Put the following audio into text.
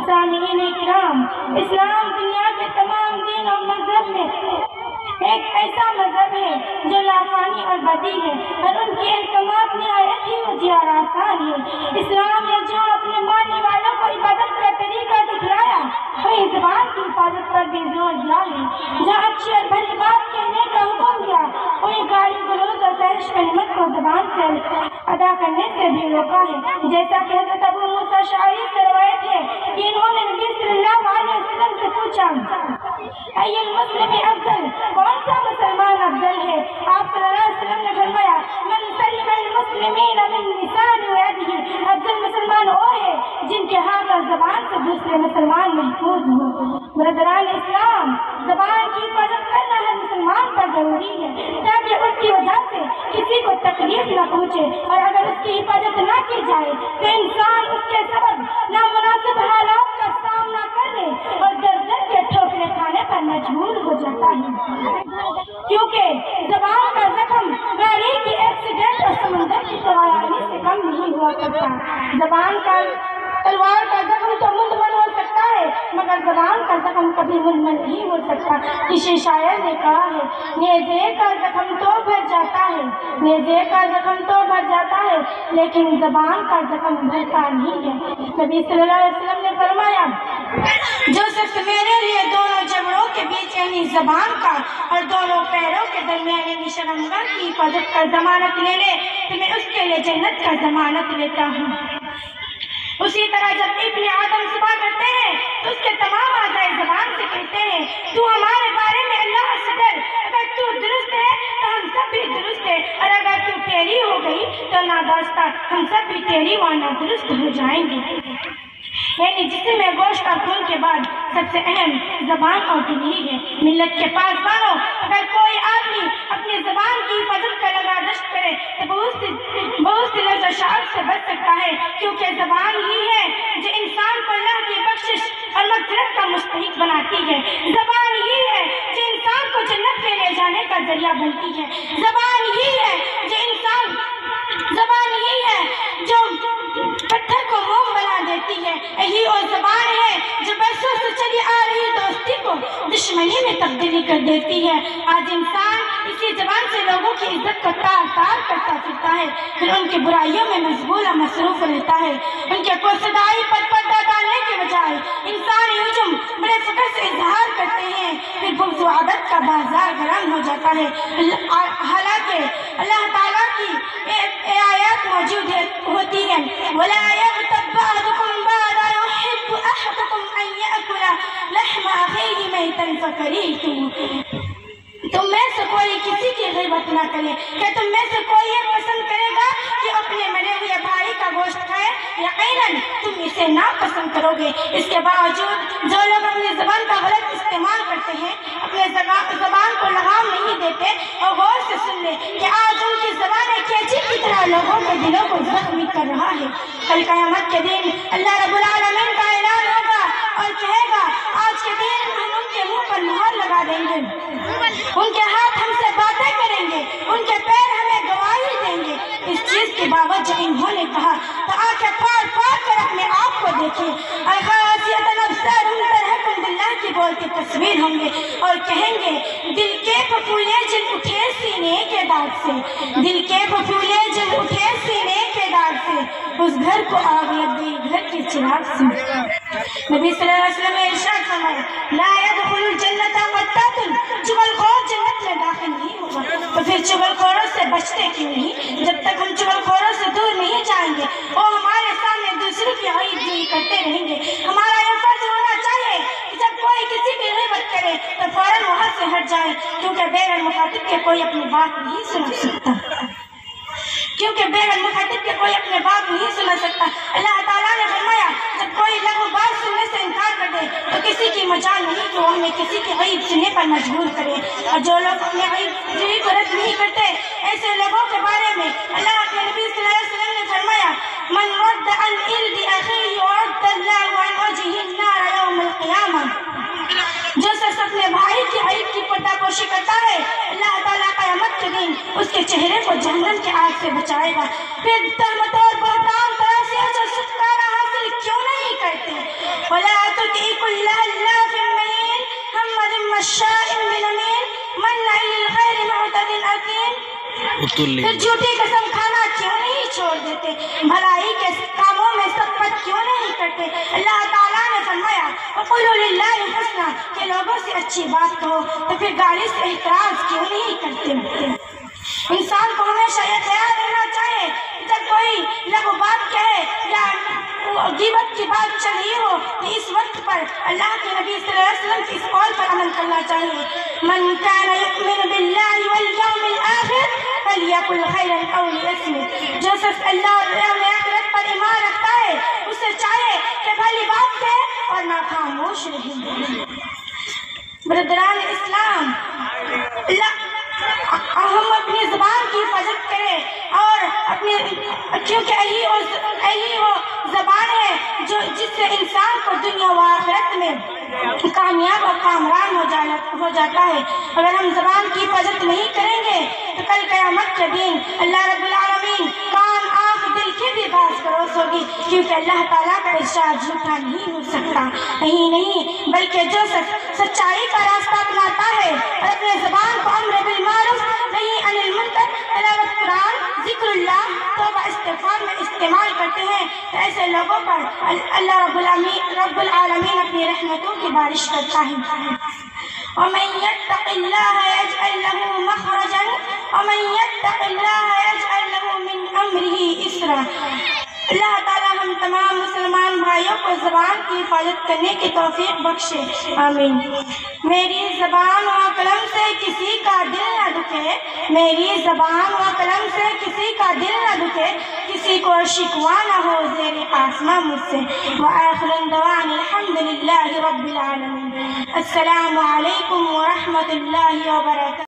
سامعین اکرام، اسلام دنیا کے تمام دین اور مذہب میں ایک ایسا مذہب ہے جو لافانی اور بدی ہے، اور ان کے احکامات نہایت ہی مجھے اور آسان ہے۔ اسلام نے جو اپنے ماننے والوں کو عبادت کا طریقہ دکھلایا، وہی زبان کی حفاظت پر بھی زور دیا ہے۔ جہاں اچھی اور بھلی بات کہنے کا حکم دیا، وہی گالی گلوز اور فحش کلمات کو زبان سے ادا کرنے سے بھی روکا ہے۔ جیسا کہ حضرت ابو موسیٰ اشعری سے روایت ہے کہ انہوں نے نبی صلی اللہ علیہ وسلم سے پوچھا، ای المسلم افضل، کون سا مسلمان افضل ہے؟ آپ صلی اللہ علیہ وسلم نے فرمایا، من سلم المسلمین من لسان و یدہ، افضل مسلمان وہ ہے جن کے ہاتھ اور زبان سے دوسرے مسلمان محفوظ ہوں۔ برادران اسلام، زبان کی حفاظت کرنا ہر مسلمان پر ضروری ہے تاکہ اس کی وجہ سے کسی کو تکلیف نہ پہنچے، اور اگر اس کی حفاظت نہ کی جائے تو انسان اس کے سبب نامناسب حالات کا سامنا کرنے اور در در کے ٹھوکریں کھانے پر مجبور ہو جاتا ہے، کیونکہ زبان کا زخم گاڑی کی ایکسیڈنٹ اور سمندر کی تباہی سے کم نہیں ہوا کرتا۔ زبان کا تلوار کا زخم تو مندمل ہو سکتا ہے، مگر زبان کا زخم کبھی مندمل نہیں ہو سکتا۔ کسی شاعر نے کہا ہے، نیزے کا زخم تو بھر جاتا ہے، نیزے کا زخم تو بھر جاتا ہے، لیکن زبان کا زخم بھرتا نہیں ہے۔ نبی صلی اللہ علیہ وسلم نے فرمایا، جو شخص میرے لیے دونوں جبڑوں کے بیچ یعنی زبان کا اور دونوں پیروں کے درمیان یعنی شرمگاہ کی حفاظت کا ضمانت لے لے تو میں اس کے لیے جنت کا ضمانت لیتا ہوں۔ اسی طرح جب ابن آدم صبح کرتے ہیں تو اس کے تمام اعضاء زبان سے کہتے ہیں، تو ہمارے بارے میں اللہ سے ڈر، اگر تو درست ہے تو ہم سب بھی درست ہے، اور اگر تو ٹیڑھی ہو گئی تو نادانستہ ہم سب بھی ٹیڑھی و نادرست ہو جائیں گے۔ یعنی جسم میں گوشت اور خون کے بعد سب سے اہم زبان اور دل ہی ہے۔ ملت کے پاسبانوں، اگر کوئی آدمی اپنی زبان کی حفاظت کا لگا دشت کرے تو بہت سی لفظ و شعار سے بچ سکتا ہے، کیونکہ زبان ہی ہے جو انسان کو اللہ کی بخشش اور مغفرت کا مستحق بناتی ہے۔ زبان ہی ہے جو انسان کو جنت میں لے جانے کا ذریعہ بنتی ہے۔ زبان ہی ہے جو پتھر کو موم بنا دیتی ہے۔ یہی وہ زبان ہے جو برسوں سے چلی آ رہی دوستی کو دشمنی میں تبدیلی کر دیتی ہے۔ آج انسان اسی زبان سے لوگوں کی عزت کو تار تار کرتا پھرتا ہے، پھر ان کی برائیوں میں مشغول و مصروف رہتا ہے۔ ان کے پرسدائی پر پردہ ڈالنے کے بجائے انسانی ہجوم بڑے فکر سے اظہار کرتے ہیں، پھر بغض و عداوت کا بازار گرم ہو جاتا ہے۔ حالانکہ اللہ تعالیٰ کی آیات موجود ہوتی ہیں، وَلَا يَغْتَبْ بَعْضُكُمْ بَعْضًا يُحِبُّ أَحَدُكُمْ أَن يَأْكُلَ لَحْمَ أَخِيهِ مَيْتًا فَكَرِهْتُمُوهُ۔ تم میں سے کوئی کسی کی غیبت نہ کرے۔ کیا تم میں سے کوئی یہ پسند کرے گا کہ اپنے مرے ہوئے بھائی کا گوشت کھائے؟ یقیناً تم اسے ناپسند کرو گے۔ اس کے باوجود جو لوگ اپنی زبان کا غلط استعمال کرتے ہیں، اپنے زبان کو لگام نہیں دیتے، اور غور سے سن لیں کہ آج ان کی زبان کیچی کی طرح لوگوں کے دلوں کو زخمی کر رہا ہے۔ کل قیامت کے دن اللہ رب العالمین کا اعلان ہوگا اور کہے گا، آج کے دن ہم ان کے منہ پر مہر لگا دیں گے، ان کے ہاتھ ہم سے باتیں کریں گے، ان کے پیر ہمیں گواہی دیں گے۔ اس چیز کے باوجود جو انہوں نے کہا تو آنکھیں پھاڑ پھاڑ کر اپنے آپ کو دیکھیں، الخاسئۃ ابصارہم ترہقہم ذلہ کی بولتی تصویر ہوں گے، اور کہیں گے، دل کے پھپھولے جل اٹھے سینے کے داغ سے، دل کے پھپھولے جل اٹھے سینے کے داغ سے، اس گھر کو آگ لگ گئی گھر کے چراغ سے۔ نبی صلی اللہ علیہ وسلم نے ارشاد فرمایا، لا يدخل الجنۃ قطات، چغل خور جنت میں داخل نہیں ہوگا۔ تو پھر چغل خوروں سے بچتے کیوں نہیں؟ جب تک ہم چغل خوروں سے دور نہیں جائیں گے، وہ ہمارے سامنے دوسروں کی غیبت جوئی کرتے رہیں گے۔ ہمارا یہ فرض ہونا چاہیے کہ جب کوئی کسی کی غیبت کرے تو فوراً وہاں سے ہٹ جائے، کیونکہ بغیر مخاطب کے کوئی اپنی بات نہیں سن سکتا، اللہ تعالیٰ نے فرمایا، جب کوئی لغو بات سننے سے انکار کر دے تو کسی کی مجال نہیں کہ وہ ہمیں کسی کی غیب سننے پر مجبور کرے۔ اور جو لوگ اپنے غیب جوئی کو رد نہیں کرتے، ایسے لوگوں کے بارے میں اللہ کے نبی صلی اللہ علیہ وسلم نے فرمایا، من رد عن ارد اخیہ ورد اللہ عن وجهہ النار یوم القیامہ۔ جو شخص اپنے بھائی کی عیب کی پردہ پوشی کرتا ہے، اللہ تعالیٰ قیامت کے دن اس کے چہرے کو جہنم کے آگ سے بچائے گا۔ پھر تہمت اور بہتان تراشی سے چھٹکارا حاصل کیوں نہیں کرتے؟ پھر جھوٹی قسم کھانا کیوں نہیں چھوڑ دیتے؟ بھلائی کے کاموں میں سبقت کیوں نہیں کرتے؟ اللہ تعالیٰ نے فرمایا وَقُولُوا لِلَّهِ الْحُسْنَىٰ کہ لوگوں سے اچھی بات کہو، تو پھر گالی سے احتراز کیوں نہیں کرتے؟ انسان کو ہمیشہ یہ خیال رہنا چاہیے جب کوئی لغو بات کہے یا غیبت کی بات چل رہی ہو تو اس وقت پر اللہ کے نبی صلی اللہ علیہ وسلم کی اس قول پر عمل کرنا چاہیے، من كان يؤمن بالله واليوم الآخر فليقل خيرا أو ليصمت، جو شخص اللہ اور یوم آخرت پر ایمان رکھتا ہے اسے چاہیے کہ بھلی بات کہے اور نہ خاموش رہے۔ برادران اسلام، ہم اپنی زبان کی حفاظت کریں اور اپنی، کیونکہ یہی وہ زبان ہے جس سے انسان کو دنیا و آخرت میں کامیاب اور کامران ہو جاتا ہے۔ اگر ہم زبان کی حفاظت نہیں کریں گے تو کل قیامت کے دن اللہ رب العالمین کان آنکھ دل کی بھی باز پروس ہوگی، کیونکہ اللہ تعالیٰ کا ارشاد جھوٹا نہیں ہو سکتا۔ نہیں بلکہ جو سچائی کا راستہ اپناتا ہے اور اپنے زبان کو امر بالمعروف نہی عن المنکر، تلاوت قرآن، ذکر اللہ، توبہ استغفار میں استعمال کرتے ہیں تو ایسے لوگوں پر اللہ رب العالمین اپنی رحمتوں کی بارش کرتا ہے۔ وَمَن يَتَّقِ اللَّهَ يَجْعَل لَّهُ مَخْرَجًا وَمَن يَتَّقِ اللَّهَ يَجْعَل لَّهُ مِنْ أَمْرِهِ يُسْرًا۔ اللہ تعالیٰ ہم تمام مسلمان بھائیوں کو زبان کی حفاظت کرنے کی توفیق بخشے، آمین۔ میری زبان و قلم سے کسی کا دل نہ دکھے، میری زبان و قلم سے کسی کا دل نہ دکھے، کسی کو شکوہ نہ ہو زیر آسماں مجھ سے۔ وآخر دعوانا الحمد للہ رب العالمین۔ السلام علیکم ورحمۃ اللہ وبرکاتہ۔